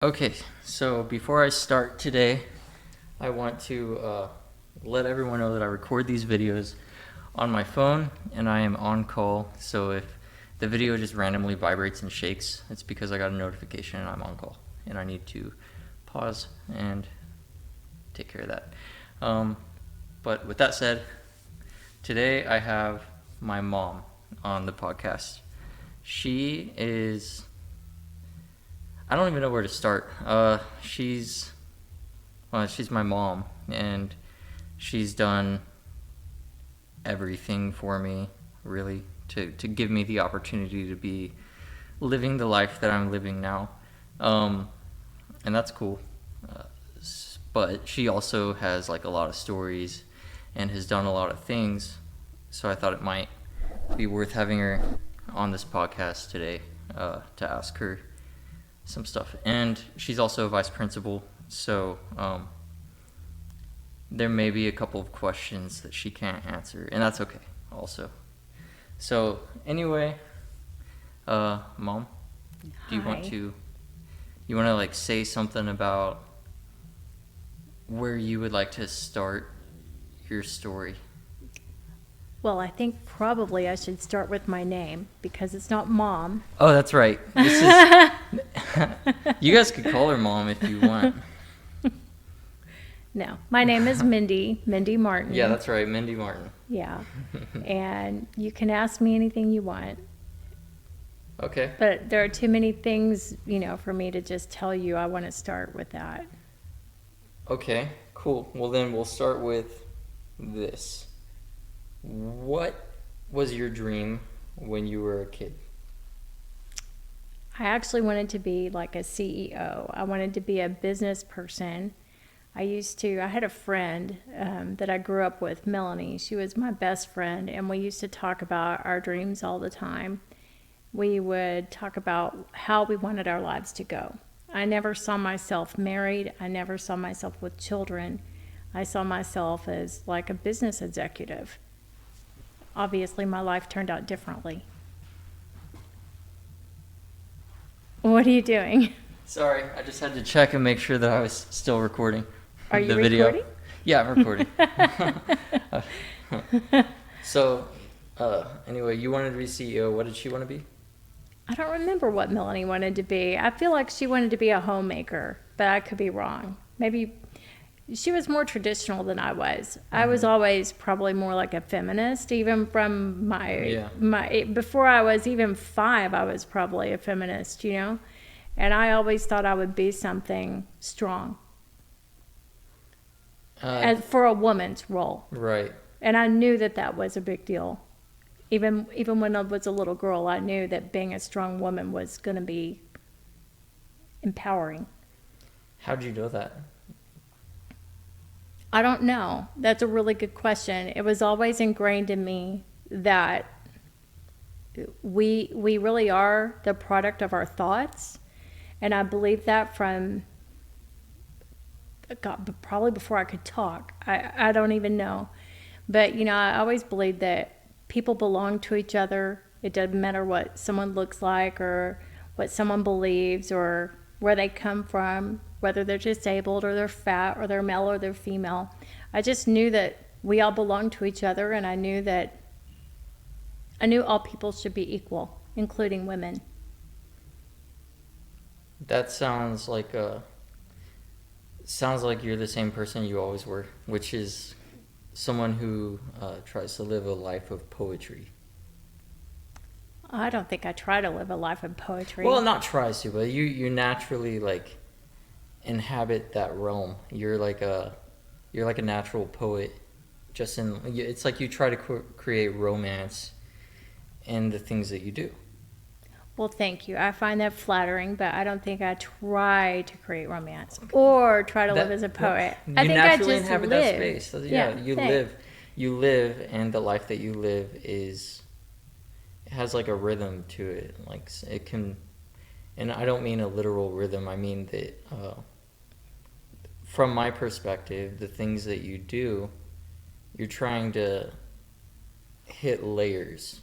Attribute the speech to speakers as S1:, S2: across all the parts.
S1: Okay, so before I start today, I want to let everyone know that I record these videos on my phone and I am on call. So if the video just randomly vibrates and shakes, it's because I got a notification and I'm on call and I need to pause and take care of that. But with that said, today I have my mom on the podcast. She is... I don't even know where to start. She's my mom, and she's done everything for me, really, to give me the opportunity to be living the life that I'm living now. And that's cool. But she also has like a lot of stories and has done a lot of things, so I thought it might be worth having her on this podcast today to ask her some stuff. And she's also a vice principal, so there may be a couple of questions that she can't answer, and that's okay also. So anyway, Mom, do you want to like say something about where you would like to start your story?
S2: Well, I think probably I should start with my name because it's not Mom.
S1: Oh, that's right. This is you guys could call her Mom if you want.
S2: No, my name is Mindy Martin.
S1: Yeah, that's right, Mindy Martin.
S2: Yeah, and you can ask me anything you want.
S1: Okay.
S2: But there are too many things, for me to just tell you. I want to start with that.
S1: Okay, cool. Well, then we'll start with this. What was your dream when you were a kid?
S2: I actually wanted to be like a CEO. I wanted to be a business person. I had a friend that I grew up with, Melanie. She was my best friend, and we used to talk about our dreams all the time. We would talk about how we wanted our lives to go. I never saw myself married. I never saw myself with children. I saw myself as like a business executive. Obviously, my life turned out differently. What are you doing?
S1: Sorry, I just had to check and make sure that I was still recording.
S2: Are you
S1: the video.
S2: recording?
S1: Yeah, I'm recording. So, anyway, you wanted to be CEO. What did she want to be?
S2: I don't remember what Melanie wanted to be. I feel like she wanted to be a homemaker, but I could be wrong. Maybe she was more traditional than I was. Mm-hmm. I was always probably more like a feminist, even from my before I was even 5, I was probably a feminist, and I always thought I would be something strong as for a woman's role.
S1: Right.
S2: And I knew that was a big deal. Even when I was a little girl, I knew that being a strong woman was going to be empowering.
S1: How'd you know that?
S2: I don't know. That's a really good question. It was always ingrained in me that we really are the product of our thoughts. And I believe that from, God, probably before I could talk. I don't even know. But, I always believed that people belong to each other. It doesn't matter what someone looks like or what someone believes or where they come from, whether they're disabled or they're fat or they're male or they're female. I just knew that we all belong to each other, and I knew all people should be equal, including women.
S1: That sounds like you're the same person you always were, which is someone who tries to live a life of poetry.
S2: I don't think I try to live a life of poetry.
S1: Well, not tries to, but you naturally inhabit that realm. You're like a natural poet. It's like you try to create romance in the things that you do.
S2: Well, thank you. I find that flattering, but I don't think I try to create romance or try to live as a poet.
S1: You
S2: I think
S1: naturally
S2: I just
S1: inhabit
S2: live.
S1: that space. So, you live, and the life that you live has like a rhythm to it. Like it can, and I don't mean a literal rhythm. I mean that from my perspective, the things that you do, you're trying to hit layers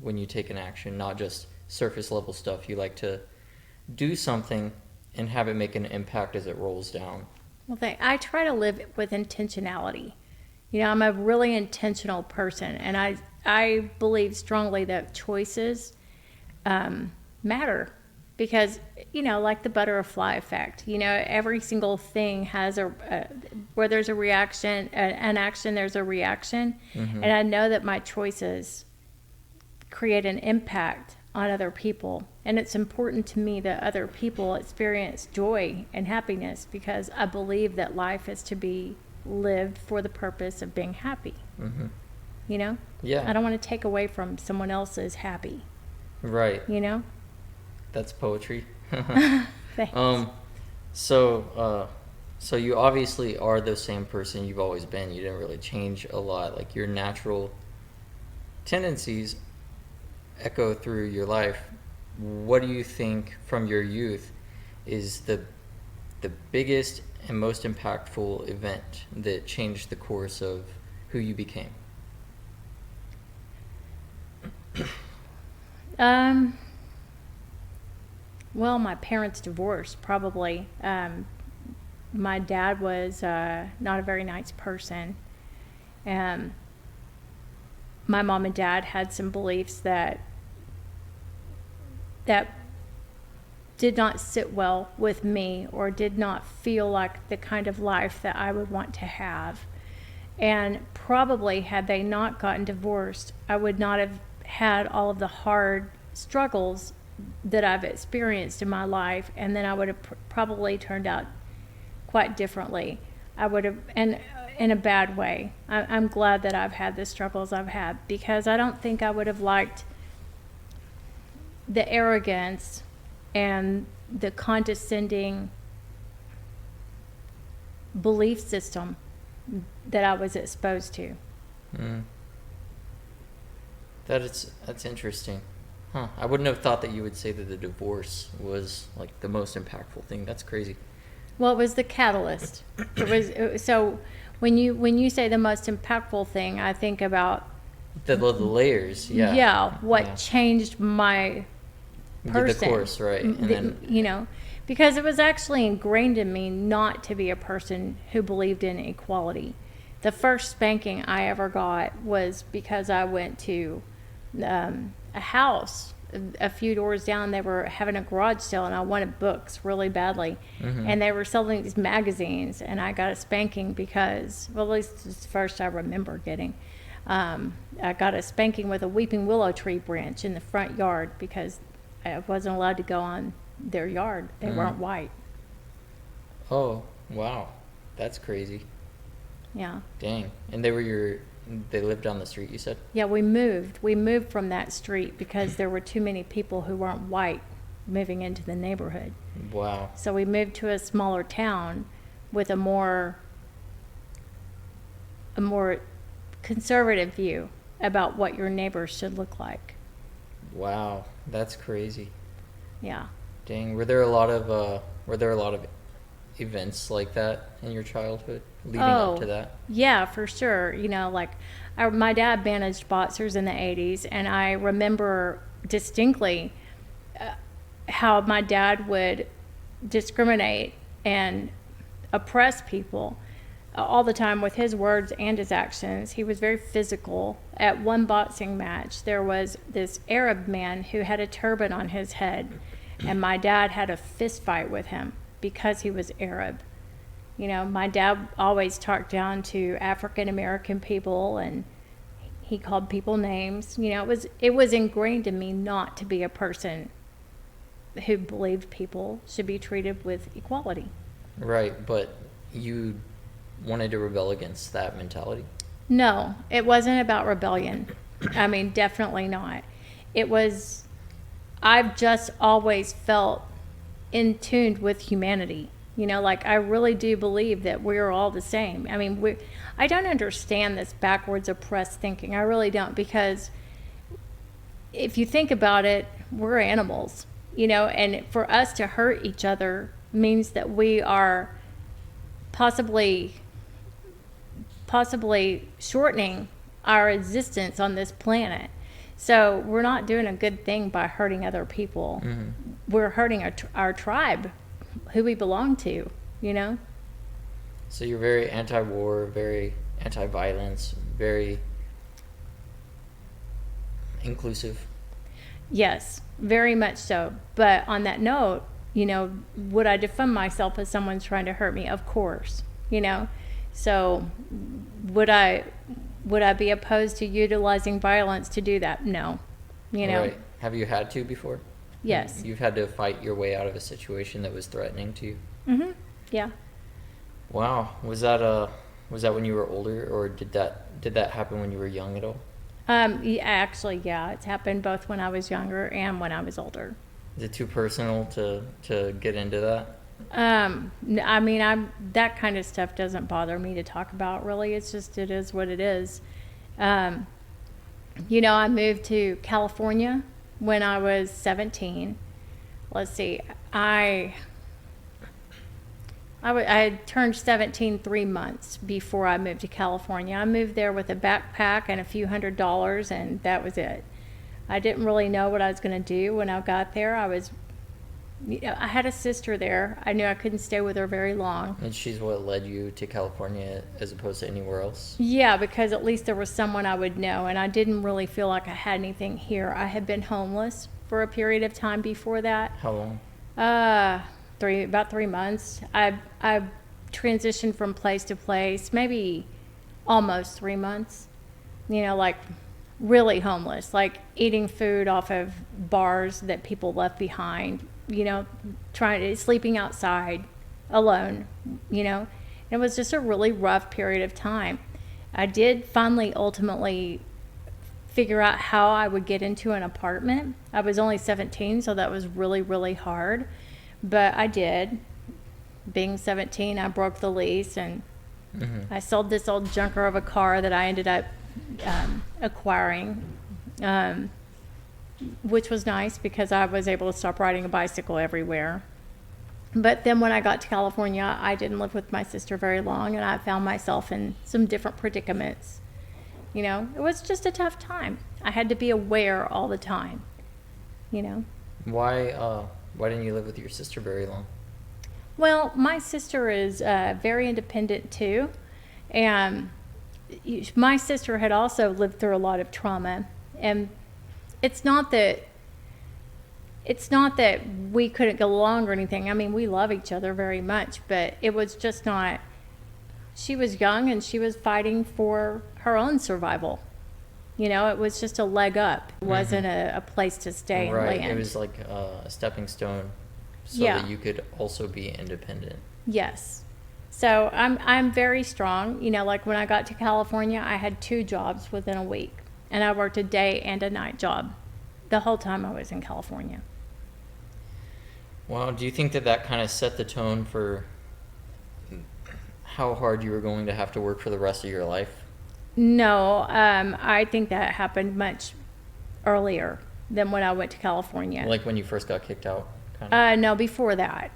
S1: when you take an action, not just surface level stuff. You like to do something and have it make an impact as it rolls down?
S2: Well, I try to live with intentionality. You know, I'm a really intentional person, and I believe strongly that choices matter because, you know, like the butterfly effect, you know, every single thing has where there's a reaction, an action, there's a reaction.
S1: Mm-hmm.
S2: And I know that my choices create an impact on other people. And it's important to me that other people experience joy and happiness because I believe that life is to be lived for the purpose of being happy.
S1: Mm-hmm.
S2: You know?
S1: Yeah.
S2: I don't want to take away from someone else's happy.
S1: Right.
S2: You know?
S1: That's poetry.
S2: Thanks.
S1: So you obviously are the same person you've always been. You didn't really change a lot. Like your natural tendencies echo through your life. What do you think from your youth is the biggest and most impactful event that changed the course of who you became?
S2: Well, my parents' divorce, probably. My dad was not a very nice person. My mom and dad had some beliefs that did not sit well with me or did not feel like the kind of life that I would want to have. And probably had they not gotten divorced, I would not have had all of the hard struggles that I've experienced in my life, and then I would have probably turned out quite differently. I would have, and in a bad way. I'm glad that I've had the struggles I've had because I don't think I would have liked the arrogance and the condescending belief system that I was exposed to.
S1: That's interesting. Huh. I wouldn't have thought that you would say that the divorce was like the most impactful thing. That's crazy.
S2: Well, it was the catalyst. So when you say the most impactful thing, I think about
S1: The layers, yeah.
S2: Yeah, what
S1: Yeah.
S2: changed my person.
S1: The course, right. And then
S2: You know, because it was actually ingrained in me not to be a person who believed in equality. The first spanking I ever got was because I went to a house a few doors down. They were having a garage sale, and I wanted books really badly.
S1: Mm-hmm.
S2: And they were selling these magazines, and I got a spanking because, well, at least it's the first I remember getting. I got a spanking with a weeping willow tree branch in the front yard because I wasn't allowed to go on their yard. They weren't white.
S1: Oh, wow. That's crazy.
S2: Yeah.
S1: Dang. And they lived down the street, you said?
S2: Yeah, we moved. We moved from that street because there were too many people who weren't white moving into the neighborhood.
S1: Wow.
S2: So we moved to a smaller town with a more conservative view about what your neighbors should look like.
S1: Wow. That's crazy.
S2: Yeah.
S1: Dang. Were there a lot of events like that in your childhood leading up to that?
S2: Yeah, for sure. You know, like my dad managed boxers in the 80s, and I remember distinctly how my dad would discriminate and oppress people all the time with his words and his actions. He was very physical. At one boxing match, there was this Arab man who had a turban on his head, and my dad had a fist fight with him because he was Arab. You know, my dad always talked down to African American people, and he called people names. You know, it was ingrained in me not to be a person who believed people should be treated with equality.
S1: Right, but you wanted to rebel against that mentality?
S2: No, it wasn't about rebellion. I mean, definitely not. It was, I've just always felt in tune with humanity. You know, like I really do believe that we're all the same. I mean, I don't understand this backwards oppressed thinking. I really don't, because if you think about it, we're animals, you know, and for us to hurt each other means that we are possibly shortening our existence on this planet. So we're not doing a good thing by hurting other people. Mm-hmm. We're hurting our tribe who we belong to, you know?
S1: So you're very anti-war, very anti-violence, very inclusive.
S2: Yes, very much so. But on that note, you know, would I defend myself if someone's trying to hurt me? Of course, you know. So would I be opposed to utilizing violence to do that? No. You know.
S1: Right. Have you had to before?
S2: Yes.
S1: You've had to fight your way out of a situation that was threatening to you?
S2: Mhm. Yeah.
S1: Wow. Was that when you were older, or did that happen when you were young at all?
S2: Yeah, actually, yeah, it's happened both when I was younger and when I was older.
S1: Is it too personal to get into that?
S2: I mean, that kind of stuff doesn't bother me to talk about, really. It's just, it is what it is. You know, I moved to California when I was 17. Let's see, I had turned 17 3 months before I moved to California. I moved there with a backpack and a few $100s, and that was it. I didn't really know what I was going to do when I got there. I had a sister there. I knew I couldn't stay with her very long.
S1: And she's what led you to California as opposed to anywhere else?
S2: Yeah, because at least there was someone I would know, and I didn't really feel like I had anything here. I had been homeless for a period of time before that.
S1: How long?
S2: About 3 months. I transitioned from place to place, maybe almost 3 months. You know, like really homeless, like eating food off of bars that people left behind. You know, sleeping outside alone. You know, it was just a really rough period of time. I did finally, ultimately figure out how I would get into an apartment. I was only 17, so that was really, really hard. But I did. Being 17, I broke the lease, and I sold this old junker of a car that I ended up acquiring, which was nice because I was able to stop riding a bicycle everywhere. But then when I got to California, I didn't live with my sister very long, and I found myself in some different predicaments. You know, it was just a tough time. I had to be aware all the time, you know.
S1: Why didn't you live with your sister very long?
S2: Well, my sister is very independent too, and my sister had also lived through a lot of trauma. And it's not that we couldn't get along or anything. I mean, we love each other very much, but it was just not. She was young and she was fighting for her own survival. You know, it was just a leg up. It wasn't a place to stay and land.
S1: It was like a stepping stone so that you could also be independent.
S2: Yes. So I'm very strong. You know, like when I got to California, I had 2 jobs within a week. And I worked a day and a night job the whole time I was in California.
S1: Well, do you think that kind of set the tone for how hard you were going to have to work for the rest of your life?
S2: No, I think that happened much earlier than when I went to California.
S1: Like when you first got kicked out? Kind of?
S2: No, before that.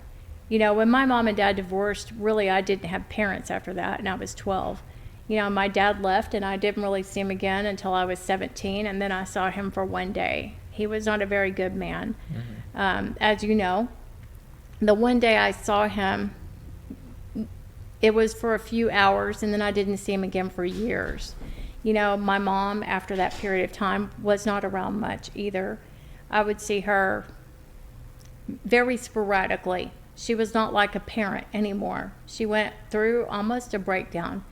S2: You know, when my mom and dad divorced, really I didn't have parents after that, and I was 12. You know, my dad left, and I didn't really see him again until I was 17, and then I saw him for one day. He was not a very good man. As you know, the one day I saw him, it was for a few hours, and then I didn't see him again for years. You know, my mom, after that period of time, was not around much either. I would see her very sporadically. She was not like a parent anymore. She went through almost a breakdown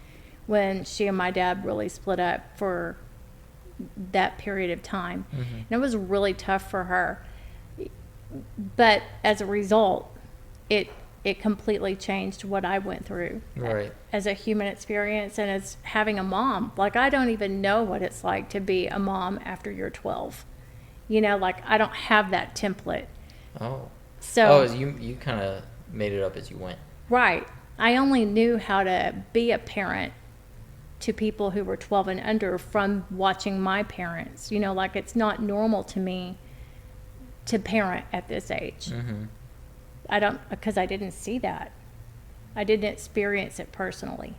S2: when she and my dad really split up for that period of time. And it was really tough for her. But as a result, it completely changed what I went through as a human experience and as having a mom. Like, I don't even know what it's like to be a mom after you're 12. You know, like, I don't have that template.
S1: You kind of made it up as you went.
S2: Right. I only knew how to be a parent to people who were 12 and under from watching my parents. You know, like, it's not normal to me to parent at this age. Because I didn't see that. I didn't experience it personally.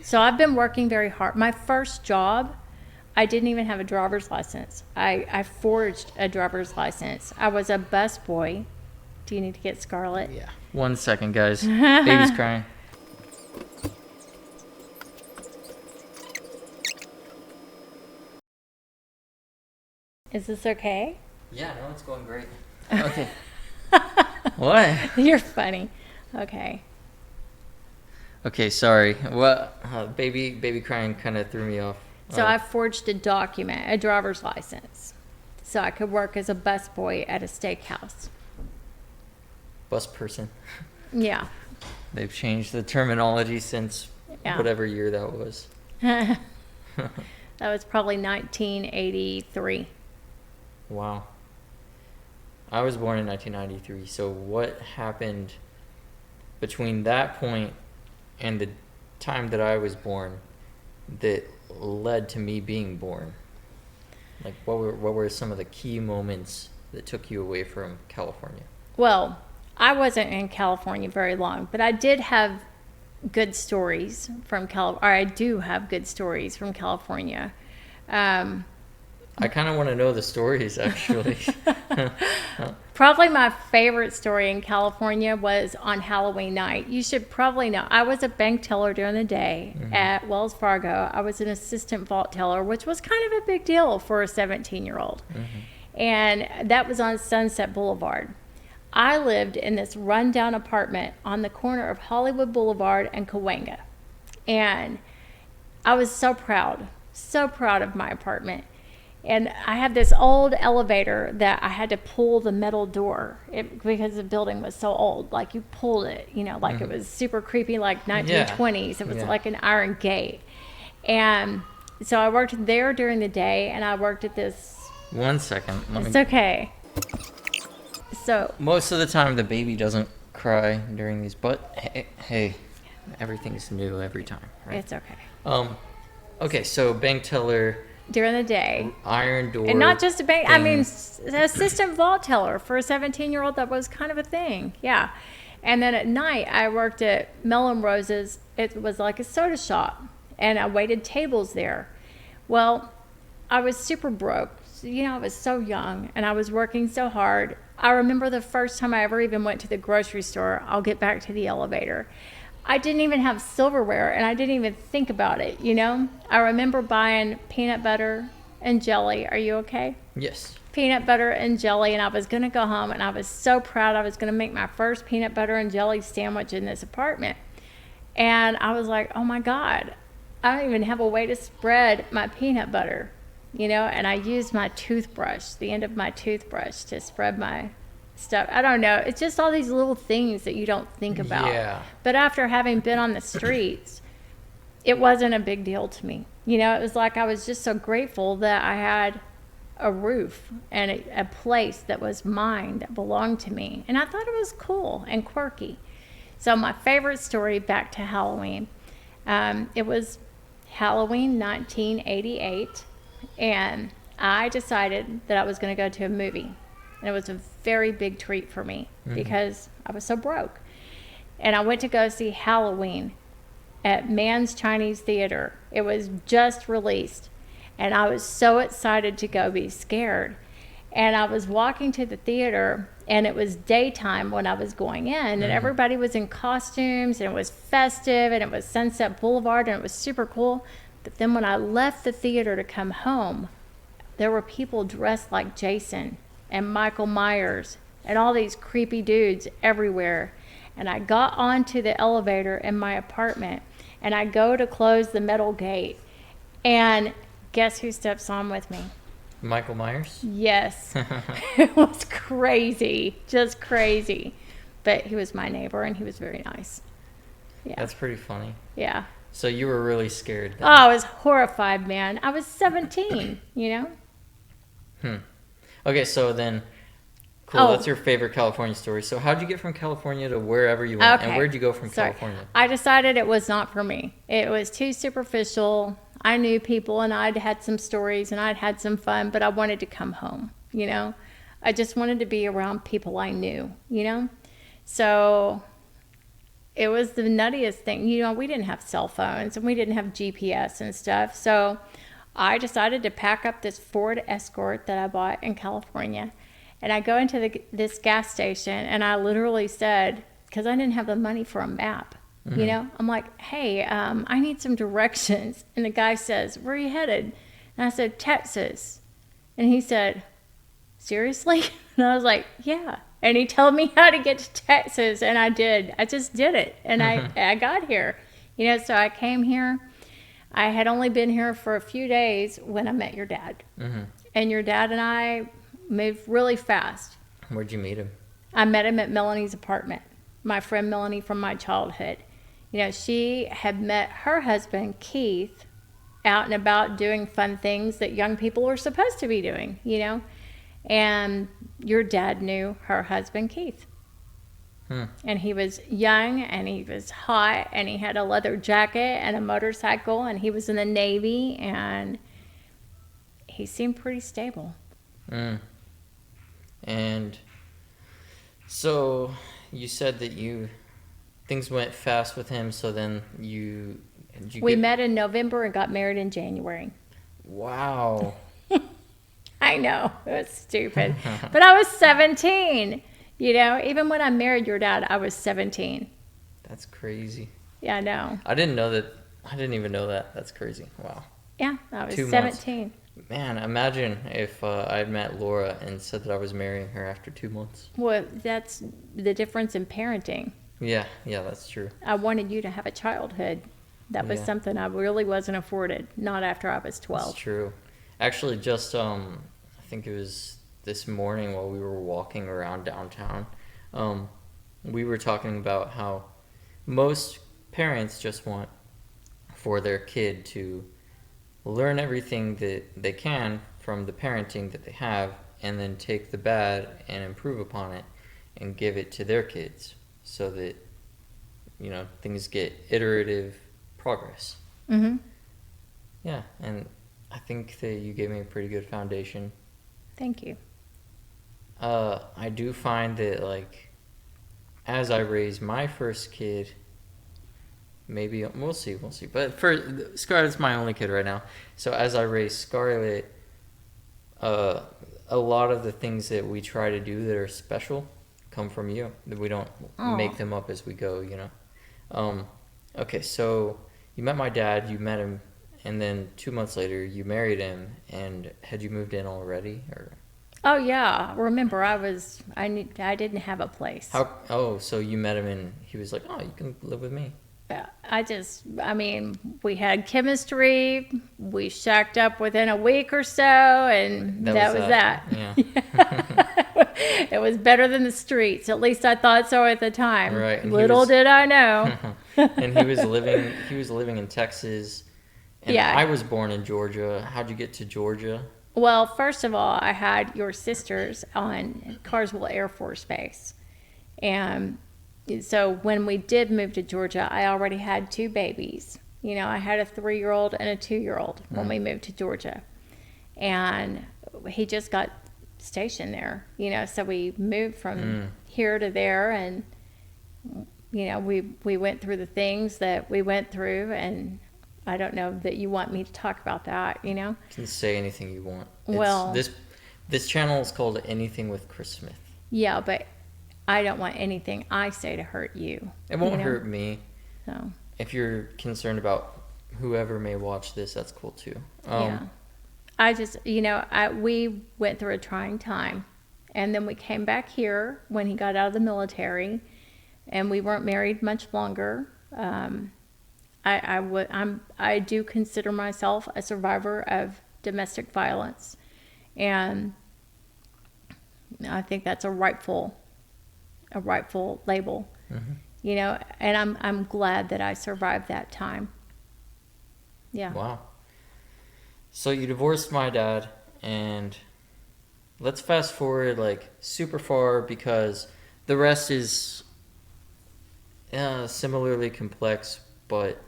S2: So I've been working very hard. My first job, I didn't even have a driver's license. I forged a driver's license. I was a busboy Do you need to get Scarlet?
S1: Yeah. 1 second, guys. Baby's crying.
S2: Is this okay?
S1: Yeah, no, it's going great. Okay. What?
S2: You're funny. Okay.
S1: Okay, sorry. What? Baby crying kind of threw me off.
S2: So I forged a document, a driver's license, so I could work as a busboy at a steakhouse.
S1: Bus person.
S2: Yeah.
S1: They've changed the terminology since whatever year that was.
S2: That was probably 1983.
S1: Wow. I was born in 1993, so what happened between that point and the time that I was born that led to me being born? Like, what were some of the key moments that took you away from California?
S2: Well, I wasn't in California very long, but I did have good stories from I do have good stories from California.
S1: I kind of want to know the stories, actually.
S2: Probably my favorite story in California was on Halloween night. You should probably know. I was a bank teller during the day at Wells Fargo. I was an assistant vault teller, which was kind of a big deal for a 17-year-old. And that was on Sunset Boulevard. I lived in this rundown apartment on the corner of Hollywood Boulevard and Cahuenga. And I was so proud of my apartment. And I had this old elevator that I had to pull the metal door because the building was so old. Like, you pulled it, like it was super creepy, like 1920s. It was like an iron gate. And so I worked there during the day, and I worked at this.
S1: 1 second.
S2: It's okay. So
S1: most of the time, the baby doesn't cry during these, but hey, everything's new every time, right?
S2: It's okay.
S1: Okay, so bank teller.
S2: During the day.
S1: Iron door.
S2: And not just a bank, I mean, assistant vault teller for a 17-year-old, that was kind of a thing. Yeah. And then at night, I worked at Melon Rose's. It was like a soda shop, and I waited tables there. Well, I was super broke. I was so young, and I was working so hard. I remember the first time I ever even went to the grocery store. I'll get back to the elevator. I didn't even have silverware, and I didn't even think about it, I remember buying peanut butter and jelly. Are you okay?
S1: Yes.
S2: Peanut butter and jelly, and I was going to go home, and I was so proud I was going to make my first peanut butter and jelly sandwich in this apartment. And I was like, oh my God, I don't even have a way to spread my peanut butter, and I used my toothbrush, the end of my toothbrush, to spread my stuff. I don't know. It's just all these little things that you don't think about.
S1: Yeah.
S2: But after having been on the streets, it wasn't a big deal to me. It was like I was just so grateful that I had a roof and a place that was mine, that belonged to me. And I thought it was cool and quirky. So my favorite story, back to Halloween, it was Halloween 1988, and I decided that I was going to go to a movie. And it was a very big treat for me because I was so broke. And I went to go see Halloween at Mann's Chinese Theater. It was just released. And I was so excited to go be scared. And I was walking to the theater, and it was daytime when I was going in. And everybody was in costumes, and it was festive, and it was Sunset Boulevard, and it was super cool. But then when I left the theater to come home, there were people dressed like Jason and Michael Myers and all these creepy dudes everywhere. And I got onto the elevator in my apartment, and I go to close the metal gate, and guess who steps on with me?
S1: Michael Myers?
S2: Yes. It was crazy, just crazy. But he was my neighbor, and he was very nice. Yeah.
S1: That's pretty funny.
S2: Yeah.
S1: So you were really scared then.
S2: Oh, I was horrified, man. I was 17,
S1: Okay, so then, cool, that's your favorite California story. So how'd you get from California to wherever you went?
S2: Okay.
S1: And where'd you go from California?
S2: I decided it was not for me. It was too superficial. I knew people, and I'd had some stories, and I'd had some fun, but I wanted to come home, I just wanted to be around people I knew, So it was the nuttiest thing. We didn't have cell phones, and we didn't have GPS and stuff. So I decided to pack up this Ford Escort that I bought in California, And I go into this gas station, and I literally said, because I didn't have the money for a map, you know, I'm like, hey, I need some directions. And the guy says, where are you headed? And I said, Texas. And he said, seriously? And I was like, yeah. And he told me how to get to Texas, and I did. I just did it, and I got here. You know, so I came here. I had only been here for a few days when I met your dad. And your dad and I moved really fast.
S1: Where'd you meet him?
S2: I met him at Melanie's apartment, my friend Melanie from my childhood. You know, she had met her husband, Keith, out and about doing fun things that young people are supposed to be doing, you know. And your dad knew her husband, Keith. And he was young, and he was hot, and he had a leather jacket and a motorcycle, and he was in the Navy, and he seemed pretty stable.
S1: And so you said that things went fast with him, so then
S2: we met in November and got married in January.
S1: Wow.
S2: I know, it was stupid. But I was 17. You know, even when I married your dad, I was 17.
S1: That's crazy.
S2: Yeah, I know.
S1: I didn't know that. I didn't even know that. That's crazy. Wow.
S2: Yeah, I was
S1: 2
S2: 17.
S1: months. Man, imagine if I'd met Laura and said that I was marrying her after 2 months.
S2: Well, that's the difference in parenting.
S1: Yeah, that's true.
S2: I wanted you to have a childhood. That was something I really wasn't afforded, not after I was 12.
S1: That's true. Actually, just I think it was this morning while we were walking around downtown, we were talking about how most parents just want for their kid to learn everything that they can from the parenting that they have, and then take the bad and improve upon it and give it to their kids, so that, you know, things get iterative progress. Yeah, and I think that you gave me a pretty good foundation.
S2: Thank you.
S1: I do find that, like, as I raise my first kid, maybe we'll see. But for Scarlett's my only kid right now. So as I raise Scarlett, a lot of the things that we try to do that are special come from you. That we don't make them up as we go, you know. Okay, so you met my dad. You met him, and then 2 months later you married him. And had you moved in already, or?
S2: Oh yeah, remember I didn't have a place.
S1: So you met him and he was like, oh, you can live with me.
S2: I mean, we had chemistry. We shacked up within a week or so, and that was that.
S1: Yeah.
S2: It was better than the streets. At least I thought so at the time.
S1: Right.
S2: Little did I know.
S1: And he was living in Texas. And
S2: Yeah.
S1: I was born in Georgia. How'd you get to Georgia?
S2: Well, first of all, I had your sisters on Carswell Air Force Base. And so when we did move to Georgia, I already had 2 babies. You know, I had a 3-year-old and a 2-year-old when we moved to Georgia. And he just got stationed there, you know, so we moved from here to there, and, you know, we went through the things that we went through, and I don't know that you want me to talk about that, you know?
S1: You can say anything you want.
S2: Well,
S1: this channel is called Anything with Chris Smith.
S2: Yeah, but I don't want anything I say to hurt you.
S1: It won't
S2: you know?
S1: hurt me.
S2: So.
S1: If you're concerned about whoever may watch this, that's cool too.
S2: Yeah. I just, you know, we went through a trying time, and then we came back here when he got out of the military, and we weren't married much longer. I do consider myself a survivor of domestic violence, and I think that's a rightful label, you know, and I'm glad that I survived that time. Yeah.
S1: Wow. So you divorced my dad, and let's fast forward like super far, because the rest is similarly complex, but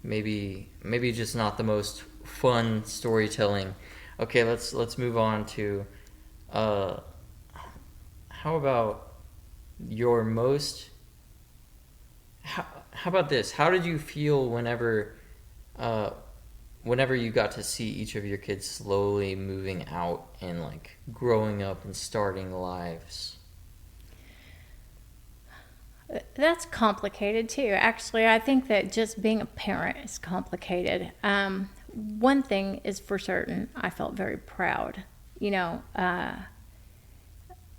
S1: maybe just not the most fun storytelling. Okay, let's move on to how about your most how about this? How did you feel whenever whenever you got to see each of your kids slowly moving out and like growing up and starting lives?
S2: That's complicated too. Actually, I think that just being a parent is complicated. One thing is for certain, I felt very proud. You know,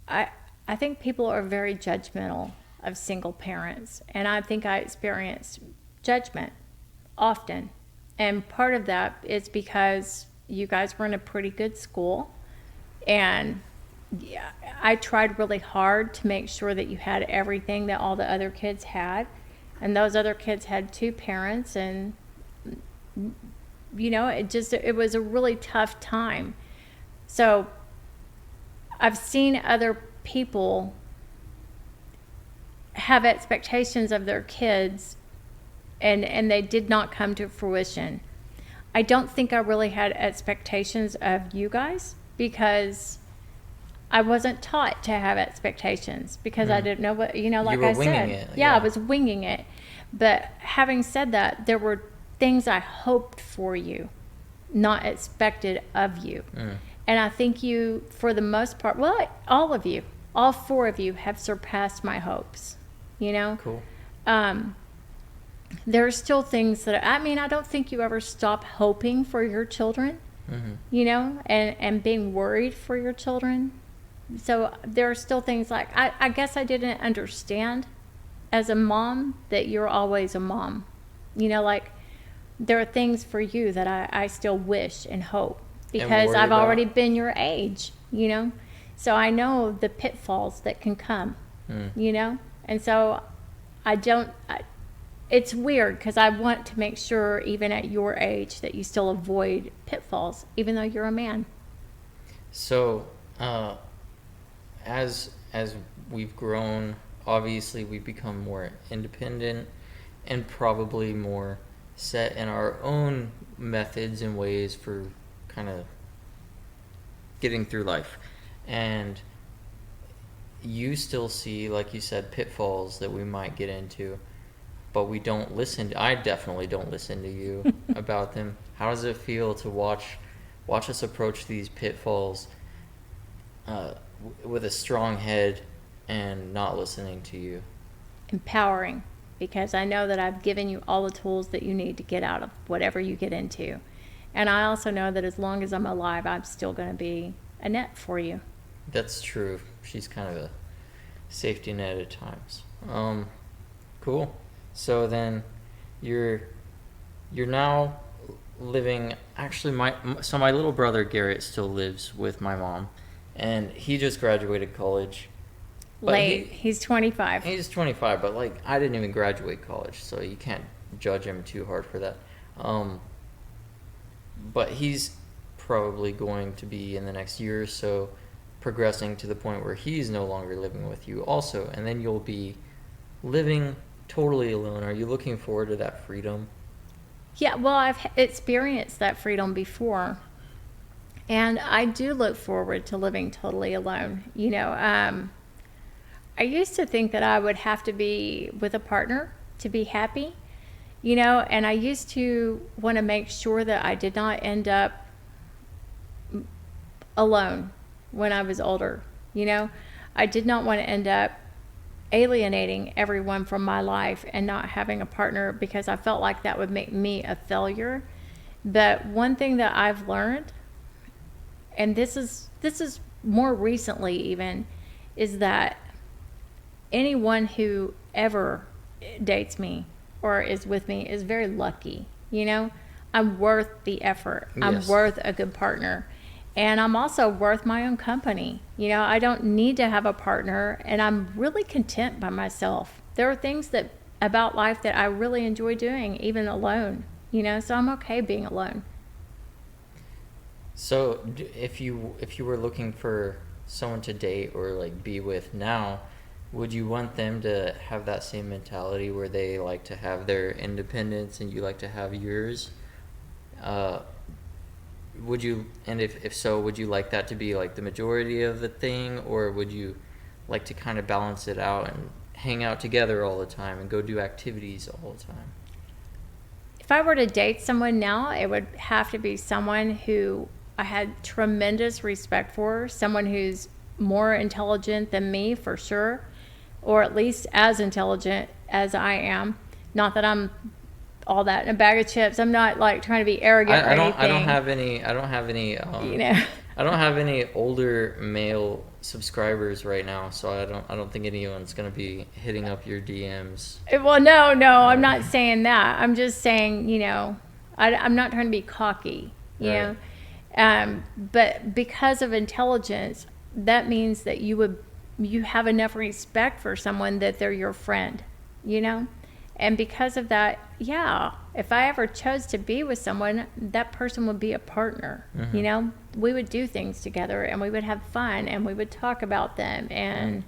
S2: I think people are very judgmental of single parents, and I think I experienced judgment often. And part of that is because you guys were in a pretty good school, and yeah, I tried really hard to make sure that you had everything that all the other kids had, and those other kids had two parents, and it was a really tough time. So I've seen other people have expectations of their kids, and they did not come to fruition. I don't think I really had expectations of you guys because I wasn't taught to have expectations because I didn't know what, like I said.
S1: Yeah,
S2: I was winging it. But having said that, there were things I hoped for you, not expected of you. And I think you, for the most part, well, all of you, all four of you have surpassed my hopes,
S1: Cool.
S2: There are still things that, I don't think you ever stop hoping for your children, and being worried for your children. So there are still things like, I guess I didn't understand as a mom that you're always a mom. Like there are things for you that I still wish and hope because I've already been your age, So I know the pitfalls that can come, And so it's weird because I want to make sure even at your age that you still avoid pitfalls, even though you're a man.
S1: So, as we've grown, obviously we've become more independent and probably more set in our own methods and ways for kind of getting through life. And you still see, like you said, pitfalls that we might get into, but we don't listen. I definitely don't listen to you about them. How does it feel to watch us approach these pitfalls with a strong head and not listening to you?
S2: Empowering, because I know that I've given you all the tools that you need to get out of whatever you get into. And I also know that as long as I'm alive, I'm still going to be a net for you.
S1: That's true. She's kind of a safety net at times. Cool. So then you're now living, actually my little brother Garrett still lives with my mom, and he just graduated college.
S2: Late. He's 25.
S1: He's 25, but like I didn't even graduate college, so you can't judge him too hard for that. But he's probably going to be in the next year or so progressing to the point where he's no longer living with you also, and then you'll be living totally alone. Are you looking forward to that freedom?
S2: Yeah, well, I've experienced that freedom before, and I do look forward to living totally alone. I used to think that I would have to be with a partner to be happy, and I used to want to make sure that I did not end up alone when I was older. I did not want to end up alienating everyone from my life and not having a partner because I felt like that would make me a failure. But one thing that I've learned, and this is more recently even, is that anyone who ever dates me or is with me is very lucky. I'm worth the effort.
S1: Yes.
S2: I'm worth a good partner. And I'm also worth my own company. I don't need to have a partner, and I'm really content by myself. There are things about life that I really enjoy doing, even alone, so I'm okay being alone.
S1: So if you were looking for someone to date or like be with now, would you want them to have that same mentality where they like to have their independence and you like to have yours? Would you, and if so, would you like that to be like the majority of the thing, or would you like to kind of balance it out and hang out together all the time and go do activities all the time?
S2: if I were to date someone now, it would have to be someone who I had tremendous respect for, someone who's more intelligent than me for sure, or at least as intelligent as I am. Not that I'm all that in a bag of chips. I'm not like trying to be arrogant or anything.
S1: I don't have any
S2: You know.
S1: I don't have any older male subscribers right now, so I don't think anyone's gonna be hitting up your DMs.
S2: Well, no, I'm not saying that. I'm just saying, I'm not trying to be cocky, you
S1: Right.
S2: know. But because of intelligence, that means that you have enough respect for someone that they're your friend, you know. And because of that, yeah, if I ever chose to be with someone, that person would be a partner.
S1: Mm-hmm.
S2: You know, we would do things together and we would have fun and we would talk about them and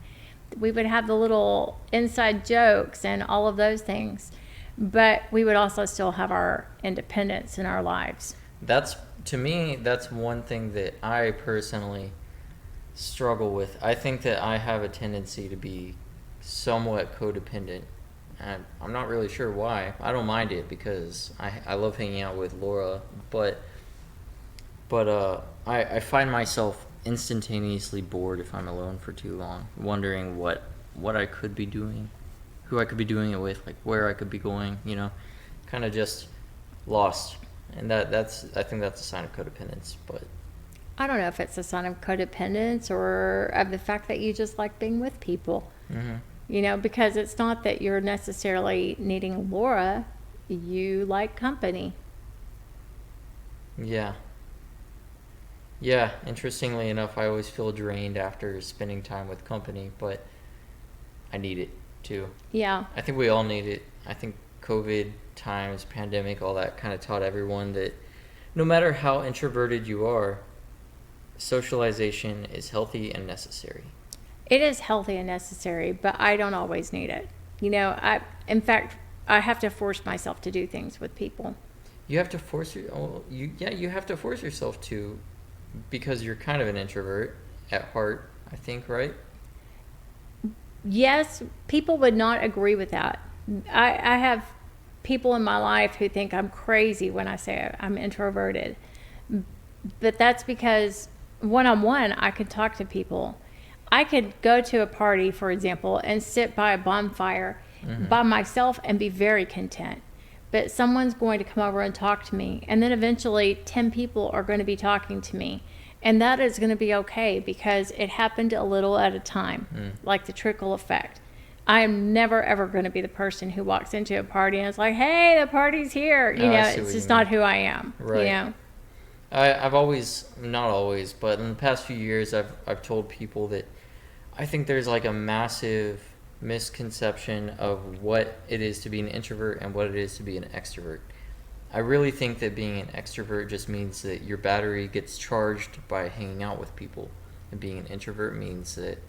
S2: we would have the little inside jokes and all of those things. But we would also still have our independence in our lives.
S1: To me, that's one thing that I personally struggle with. I think that I have a tendency to be somewhat codependent. And I'm not really sure why. I don't mind it because I love hanging out with Laura, but I find myself instantaneously bored if I'm alone for too long, wondering what I could be doing, who I could be doing it with, like where I could be going, kind of just lost. And I think that's a sign of codependence, but
S2: I don't know if it's a sign of codependence or of the fact that you just like being with people.
S1: mm-hmm.
S2: Because it's not that you're necessarily needing Laura, you like company.
S1: Yeah, interestingly enough, I always feel drained after spending time with company, but I need it too.
S2: Yeah.
S1: I think we all need it. I think COVID times, pandemic, all that kind of taught everyone that no matter how introverted you are, socialization is healthy and necessary.
S2: It is healthy and necessary, but I don't always need it. In fact, I have to force myself to do things with people.
S1: You have to force you have to force yourself to, because you're kind of an introvert at heart, I think, right?
S2: Yes, people would not agree with that. I have people in my life who think I'm crazy when I say I'm introverted. But that's because one-on-one, I could talk to people. I could go to a party, for example, and sit by a bonfire by myself and be very content. But someone's going to come over and talk to me. And then eventually 10 people are going to be talking to me. And that is going to be okay because it happened a little at a time, like the trickle effect. I am never, ever going to be the person who walks into a party and is like, hey, the party's here. It's just not who I am.
S1: Right. I've always, not always, but in the past few years, I've told people that I think there's like a massive misconception of what it is to be an introvert and what it is to be an extrovert. I really think that being an extrovert just means that your battery gets charged by hanging out with people, and being an introvert means that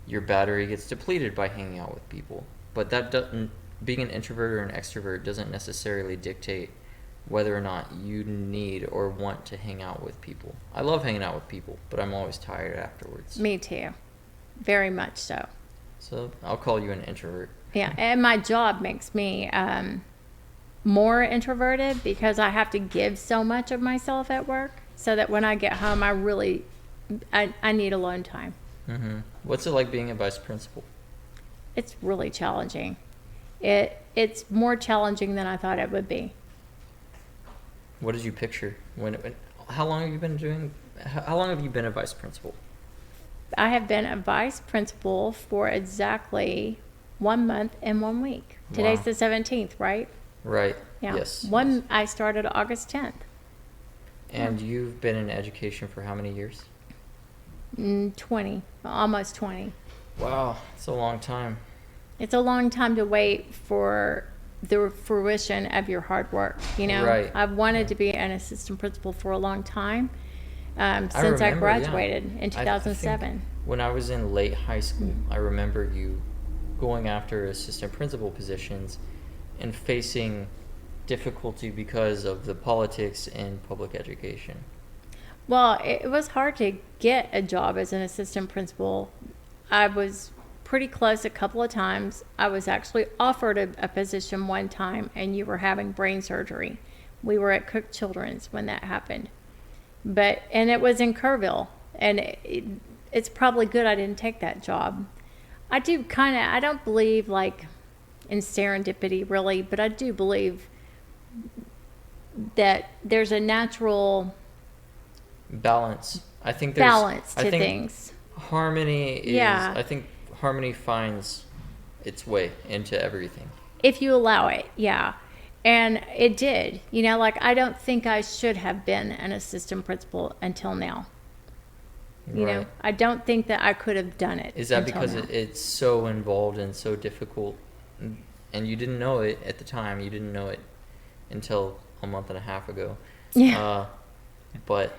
S1: your battery gets depleted by hanging out with people. But being an introvert or an extrovert doesn't necessarily dictate whether or not you need or want to hang out with people. I love hanging out with people, but I'm always tired afterwards.
S2: Me too. Very much so.
S1: So I'll call you an introvert.
S2: Yeah, and my job makes me more introverted because I have to give so much of myself at work so that when I get home, I need alone time.
S1: Mm-hmm. What's it like being a vice principal?
S2: It's really challenging. It's more challenging than I thought it would be.
S1: What did you picture? How long have you been a vice principal?
S2: I have been a vice principal for exactly 1 month and 1 week. Today's the 17th, right?
S1: Right.
S2: Yeah.
S1: Yes.
S2: I started August 10th.
S1: And you've been in education for how many years?
S2: 20, almost 20.
S1: Wow, it's a long time.
S2: It's a long time to wait for the fruition of your hard work.
S1: Right.
S2: I've wanted to be an assistant principal for a long time. Since I graduated in 2007.
S1: When I was in late high school, I remember you going after assistant principal positions and facing difficulty because of the politics in public education.
S2: Well, it was hard to get a job as an assistant principal. I was pretty close a couple of times. I was actually offered a position one time, and you were having brain surgery. We were at Cook Children's when that happened. And it was in Kerrville, and it's probably good I didn't take that job. I don't believe like in serendipity really, but I do believe that there's a natural
S1: balance. I think there's
S2: balance to things.
S1: Harmony is,
S2: Yeah.
S1: I think harmony finds its way into everything.
S2: If you allow it, yeah. And it did. Like I don't think I should have been an assistant principal until now.
S1: Right.
S2: I don't think that I could have done it.
S1: Is that
S2: until
S1: because
S2: now.
S1: it's so involved and so difficult, and you didn't know it at the time? You didn't know it until a month and a half ago.
S2: Yeah.
S1: But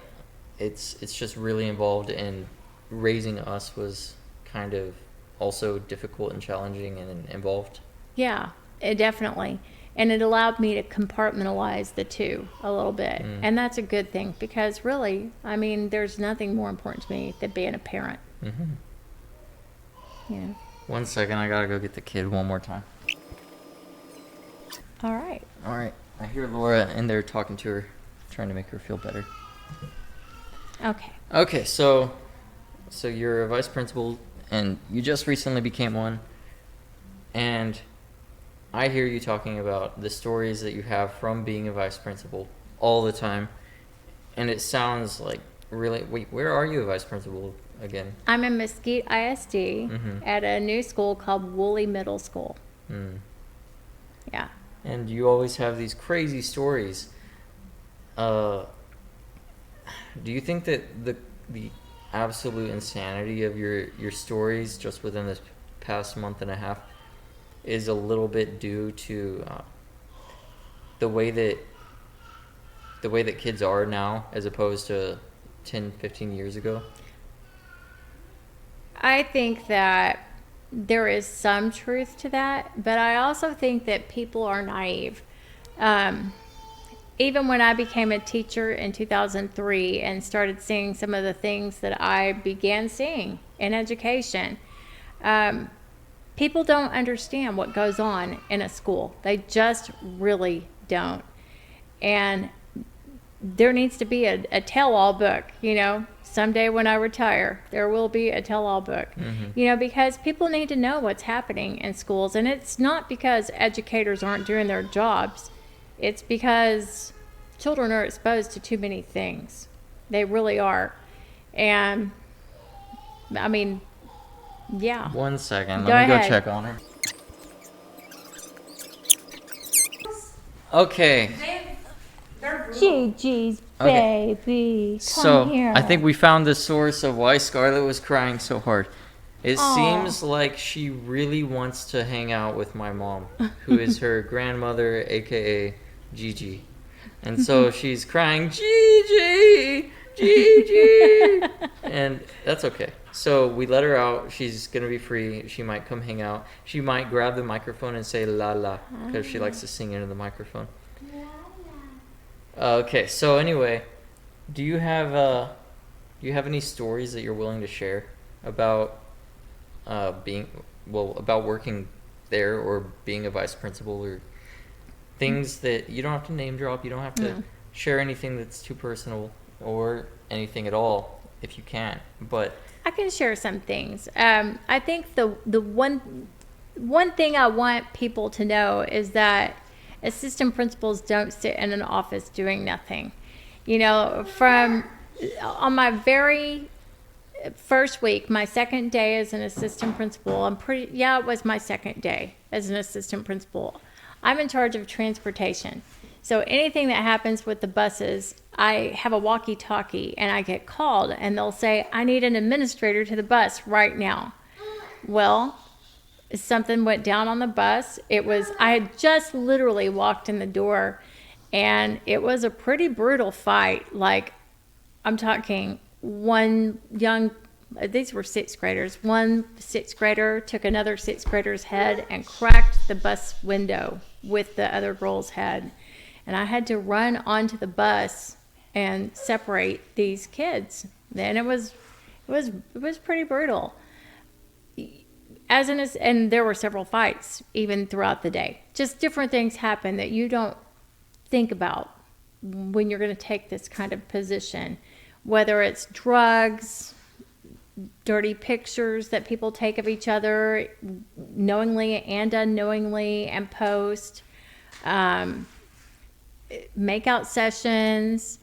S1: it's just really involved, and raising us was kind of also difficult and challenging and involved.
S2: Yeah, it definitely. And it allowed me to compartmentalize the two a little bit. And that's a good thing because really, I mean, there's nothing more important to me than being a parent.
S1: Mm-hmm.
S2: Yeah.
S1: 1 second, I gotta go get the kid one more time.
S2: All right.
S1: All right. I hear Laura in there talking to her, trying to make her feel better.
S2: Okay.
S1: Okay, so you're a vice principal, and you just recently became one, and I hear you talking about the stories that you have from being a vice principal all the time, and it sounds like really. Wait, where are you a vice principal again?
S2: I'm in Mesquite ISD
S1: Mm-hmm.
S2: at a new school called Woolley Middle School.
S1: Mm.
S2: Yeah.
S1: And you always have these crazy stories. Do you think that the absolute insanity of your stories just within this past month and a half is a little bit due to the way that kids are now as opposed to 10, 15 years ago?
S2: I think that there is some truth to that, but I also think that people are naive. Even when I became a teacher in 2003 and started seeing some of the things that I began seeing in education, people don't understand what goes on in a school. They just really don't. And there needs to be a tell-all book, Someday when I retire, there will be a tell-all book, because people need to know what's happening in schools. And it's not because educators aren't doing their jobs. It's because children are exposed to too many things. They really are. And, I mean, yeah.
S1: 1 second.
S2: Go
S1: Let me
S2: ahead.
S1: go check on her. Okay.
S2: Gigi's
S1: Okay.
S2: baby, come
S1: So
S2: here.
S1: I think we found the source of why Scarlett was crying so hard. It
S2: Aw.
S1: seems like she really wants to hang out with my mom, who is her grandmother, aka Gigi. And so she's crying, Gigi, Gigi. And that's okay. So we let her out. She's going to be free. She might come hang out. She might grab the microphone and say la la, because she likes to sing into the microphone. Okay, so anyway, do you have any stories that you're willing to share about about working there or being a vice principal, or things that you don't have to name drop, you don't have to share anything that's too personal or anything at all if you can't, but
S2: I can share some things. I think the one thing I want people to know is that assistant principals don't sit in an office doing nothing. On my very first week, my second day as an assistant principal, it was my second day as an assistant principal. I'm in charge of transportation. So anything that happens with the buses, I have a walkie-talkie and I get called and they'll say, I need an administrator to the bus right now. Well, something went down on the bus. I had just literally walked in the door and it was a pretty brutal fight. Like, I'm talking these were sixth graders. One sixth grader took another sixth grader's head and cracked the bus window with the other girl's head. And I had to run onto the bus and separate these kids. And it was pretty brutal. and there were several fights even throughout the day. Just different things happen that you don't think about when you're going to take this kind of position, whether it's drugs, dirty pictures that people take of each other knowingly and unknowingly and post, makeout sessions.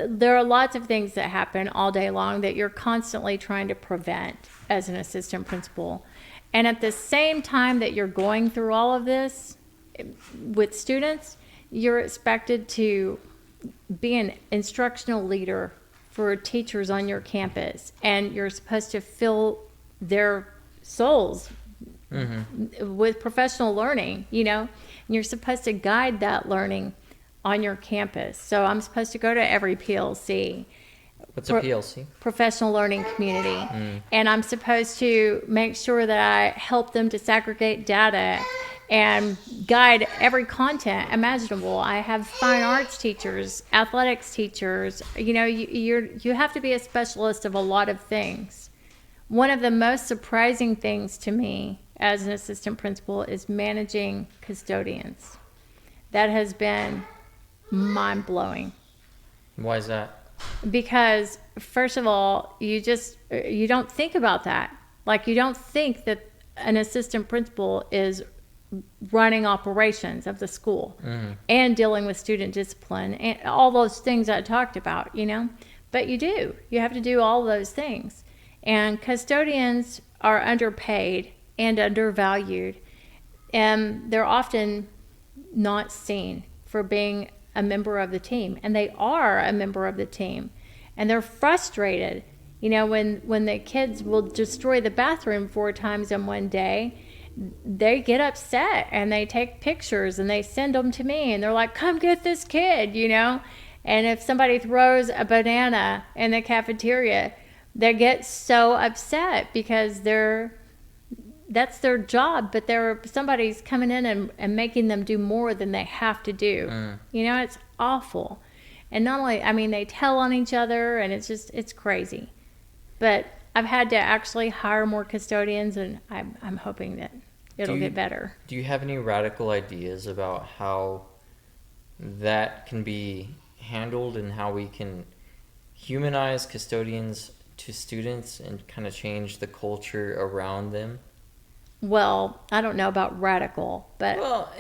S2: There are lots of things that happen all day long that you're constantly trying to prevent as an assistant principal. And at the same time that you're going through all of this with students, you're expected to be an instructional leader for teachers on your campus, and you're supposed to fill their souls with professional learning, and you're supposed to guide that learning on your campus. So I'm supposed to go to every PLC.
S1: What's a PLC?
S2: Professional Learning Community. And I'm supposed to make sure that I help them to segregate data and guide every content imaginable. I have fine arts teachers, athletics teachers. You have to be a specialist of a lot of things. One of the most surprising things to me as an assistant principal is managing custodians. That has been mind-blowing.
S1: Why is that?
S2: Because first of all, you don't think about that. Like, you don't think that an assistant principal is running operations of the school and dealing with student discipline and all those things I talked about, but you do. You have to do all those things. And custodians are underpaid and undervalued, and they're often not seen for being a member of the team, and they are a member of the team, and they're frustrated, when the kids will destroy the bathroom 4 times in one day. They get upset and they take pictures and they send them to me, and they're like, come get this kid, and if somebody throws a banana in the cafeteria, they get so upset because that's their job, but somebody's coming in and making them do more than they have to do. It's awful. And not only, they tell on each other, and it's crazy. But I've had to actually hire more custodians, and I'm hoping that it'll get better.
S1: Do you have any radical ideas about how that can be handled and how we can humanize custodians to students and kind of change the culture around them?
S2: Well, I don't know about radical, but...
S1: Well,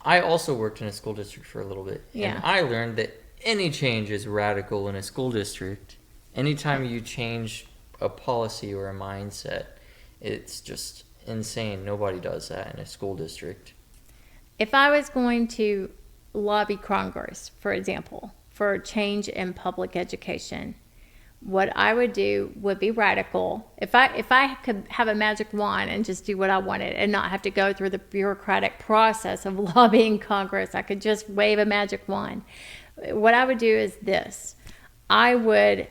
S1: I also worked in a school district for a little bit, and I learned that any change is radical in a school district. Anytime you change a policy or a mindset, it's just insane. Nobody does that in a school district.
S2: If I was going to lobby Congress, for example, for a change in public education, what I would do would be radical. If I could have a magic wand and just do what I wanted and not have to go through the bureaucratic process of lobbying Congress, I could just wave a magic wand. What I would do is this. I would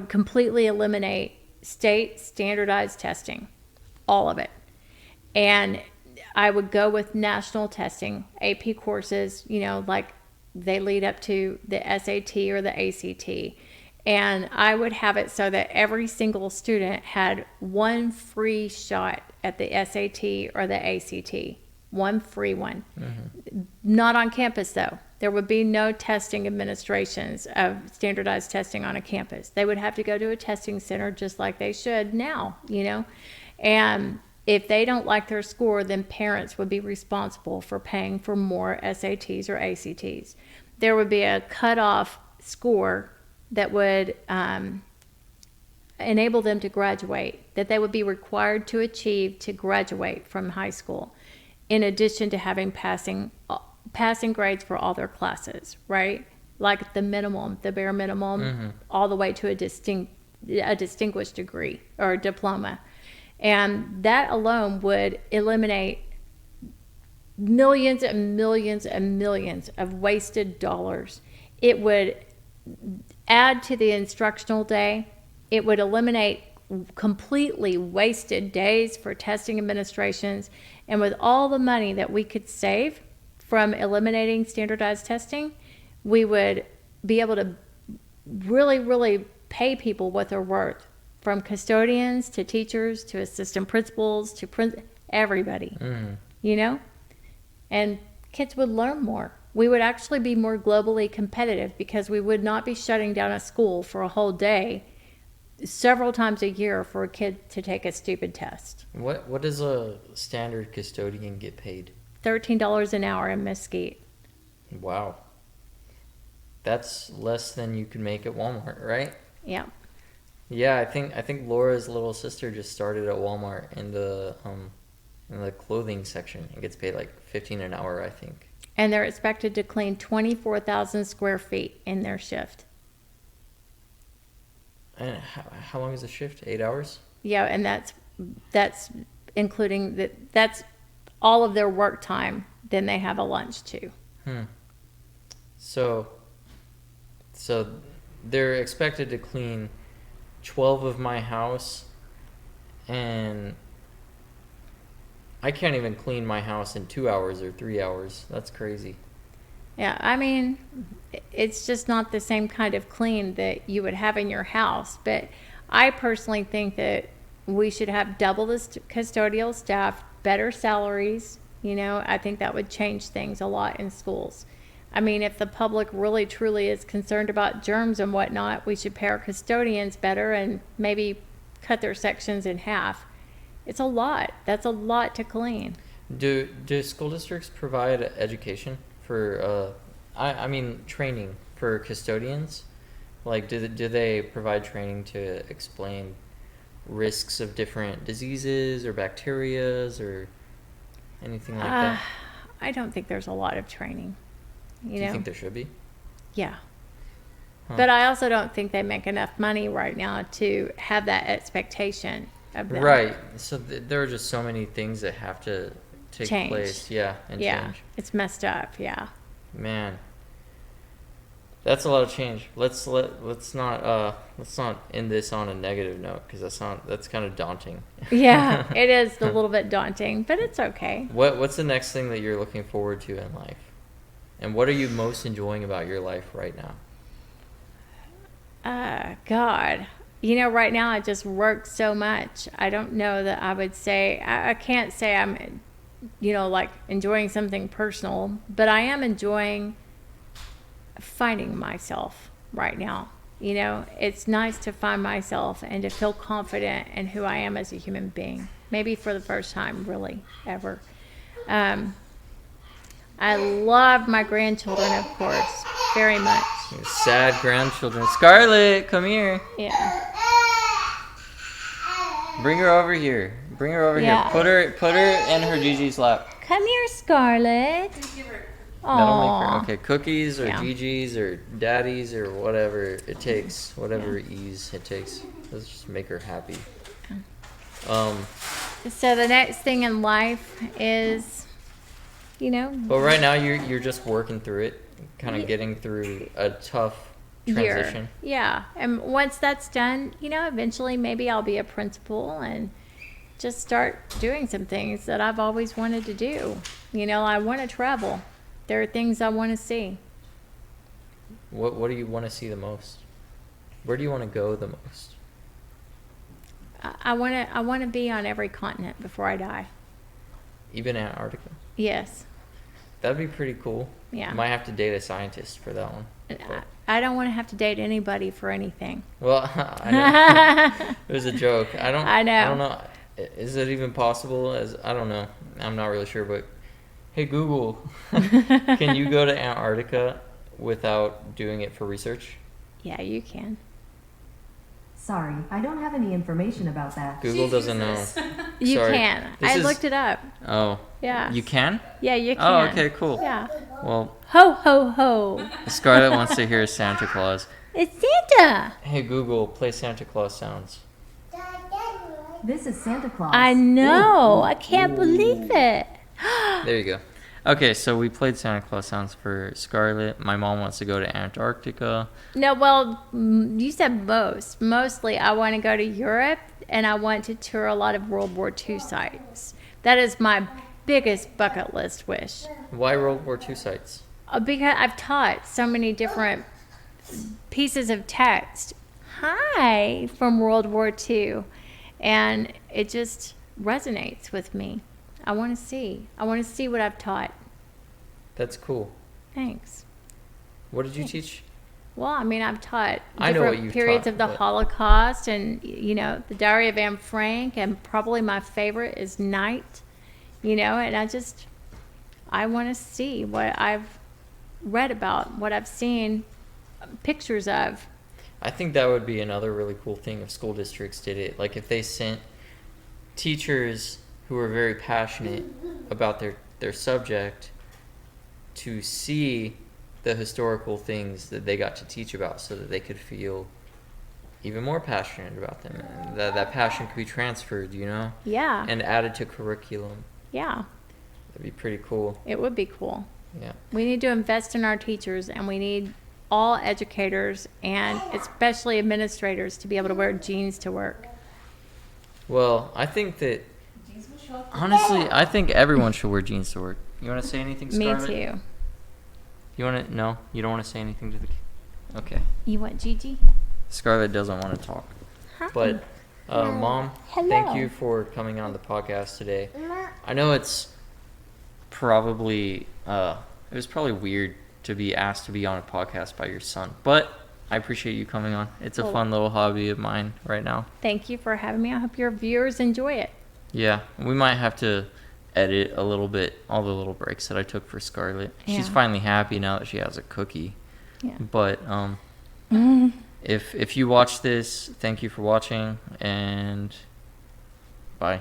S2: completely eliminate state standardized testing, all of it. And I would go with national testing, AP courses, like they lead up to the SAT or the ACT. And I would have it so that every single student had one free shot at the SAT or the ACT, one free one. Not on campus, though. There would be no testing administrations of standardized testing on a campus. They would have to go to a testing center just like they should now, And if they don't like their score, then parents would be responsible for paying for more SATs or ACTs. There would be a cutoff score that would enable them to graduate, that they would be required to achieve to graduate from high school, in addition to having passing grades for all their classes, right? Like the bare minimum, all the way to a distinguished degree or diploma. And that alone would eliminate millions and millions and millions of wasted dollars. It would add to the instructional day. It would eliminate completely wasted days for testing administrations. And with all the money that we could save from eliminating standardized testing, we would be able to really, really pay people what they're worth from custodians to teachers to assistant principals to everybody, you know? And kids would learn more. We would actually be more globally competitive because we would not be shutting down a school for a whole day several times a year for a kid to take a stupid test.
S1: What does a standard custodian get paid?
S2: $13 an hour in Mesquite.
S1: Wow. That's less than you could make at Walmart, right?
S2: Yeah.
S1: Yeah, I think Laura's little sister just started at Walmart in the clothing section and gets paid like $15 an hour, I think.
S2: And they're expected to clean 24,000 square feet in their shift.
S1: And how long is the shift? 8 hours?
S2: Yeah, and that's including that's all of their work time. Then they have a lunch too.
S1: So they're expected to clean 12 of my house, and I can't even clean my house in 2 hours or 3 hours. That's crazy.
S2: Yeah, I mean, it's just not the same kind of clean that you would have in your house. But I personally think that we should have double the custodial staff, better salaries. You know, I think that would change things a lot in schools. I mean, if the public really truly is concerned about germs and whatnot, we should pay our custodians better and maybe cut their sections in half. It's a lot. That's a lot to clean.
S1: Do school districts provide education for I mean training for custodians? Like do they provide training to explain risks of different diseases or bacterias or anything like that?
S2: I don't think there's a lot of training.
S1: Do you think there should be?
S2: Yeah.
S1: Huh.
S2: But I also don't think they make enough money right now to have that expectation of them.
S1: Right. So there are just so many things that have to take place. Yeah, and change.
S2: It's messed up. Yeah.
S1: Man, that's a lot of change. Let's not end this on a negative note because that's kind of daunting.
S2: Yeah, it is a little bit daunting, but it's okay.
S1: What's the next thing that you're looking forward to in life, and what are you most enjoying about your life right now?
S2: God, you know, right now I just work so much. I don't know that I would say I can't say I'm, you know, like enjoying something personal, but I am enjoying finding myself right now. You know, it's nice to find myself and to feel confident in who I am as a human being. Maybe for the first time, really, ever. I love my grandchildren, of course, very much.
S1: Sad grandchildren. Scarlett, come here.
S2: Yeah.
S1: Bring her over here. Bring her over
S2: Yeah.
S1: here. Put her in her Gigi's lap.
S2: Come here, Scarlett.
S1: That'll make
S2: Aw.
S1: her okay. Cookies or
S2: Yeah.
S1: Gigi's or Daddy's or whatever it takes, whatever ease it takes. Let's just make her happy.
S2: So the next thing in life is, you know,
S1: But right now you're just working through it, kind of getting through a tough transition.
S2: Yeah. And once that's done, you know, eventually maybe I'll be a principal and just start doing some things that I've always wanted to do. You know, I want to travel. There are things I want to see.
S1: What do you want to see the most? Where do you want to go the most?
S2: I want to be on every continent before I die.
S1: Even Antarctica?
S2: Yes.
S1: That'd be pretty cool.
S2: Yeah.
S1: You might have to date a scientist for that one.
S2: I don't want to have to date anybody for anything.
S1: Well, I know. It was a joke. I don't know. Is it even possible? I don't know. I'm not really sure, but hey Google, can you go to Antarctica without doing it for research?
S2: Yeah, you can.
S3: Sorry, I don't have any information about that.
S1: Google doesn't know.
S2: You
S1: Sorry.
S2: can.
S1: This
S2: I
S1: is-
S2: looked it up.
S1: Oh.
S2: Yeah.
S1: You can?
S2: Yeah, you can.
S1: Oh, okay, cool.
S2: Yeah.
S1: Well,
S2: Ho, ho, ho.
S1: Scarlett wants to hear Santa Claus.
S2: It's Santa.
S1: Hey Google, play Santa Claus sounds.
S3: This is Santa Claus.
S2: I know. I can't believe it.
S1: There you go. Okay, so we played Santa Claus sounds for Scarlett. My mom wants to go to Antarctica.
S2: No, well, you said most. Mostly, I want to go to Europe, and I want to tour a lot of World War II sites. That is my biggest bucket list wish.
S1: Why World War II sites?
S2: Because I've taught so many different pieces of text hi from World War II. And it just resonates with me. I want to see. I want to see what I've taught.
S1: That's cool.
S2: Thanks.
S1: What did you teach?
S2: Well, I mean, I've taught
S1: I know what
S2: different
S1: you've
S2: periods
S1: taught,
S2: of the
S1: but-
S2: Holocaust and, the Diary of Anne Frank, and probably my favorite is Night, and I want to see what I've read about, what I've seen pictures of.
S1: I think that would be another really cool thing if school districts did it. Like if they sent teachers who are very passionate about their subject to see the historical things that they got to teach about so that they could feel even more passionate about them. And that passion could be transferred,
S2: Yeah.
S1: and added to curriculum.
S2: Yeah.
S1: That'd be pretty cool.
S2: It would be cool.
S1: Yeah.
S2: We need to invest in our teachers, and we need all educators and especially administrators to be able to wear jeans to work.
S1: Well, I think that, honestly, I think everyone should wear jeans to work. You want to say anything,
S2: Me
S1: Scarlett?
S2: too.
S1: You want to? No? You don't want to say anything to the... Okay.
S2: You want Gigi?
S1: Scarlett doesn't want to talk.
S2: Hi.
S1: But, Mom,
S2: Hello.
S1: thank you for coming on the podcast today. I know it's probably, it was probably weird to be asked to be on a podcast by your son, but I appreciate you coming on. It's a
S2: Well-
S1: fun little hobby of mine right now.
S2: Thank you for having me. I hope your viewers enjoy it.
S1: Yeah, we might have to edit a little bit, all the little breaks that I took for Scarlett. She's
S2: Yeah.
S1: finally happy now that she has a cookie.
S2: Yeah.
S1: But, if you watch this, thank you for watching, and bye.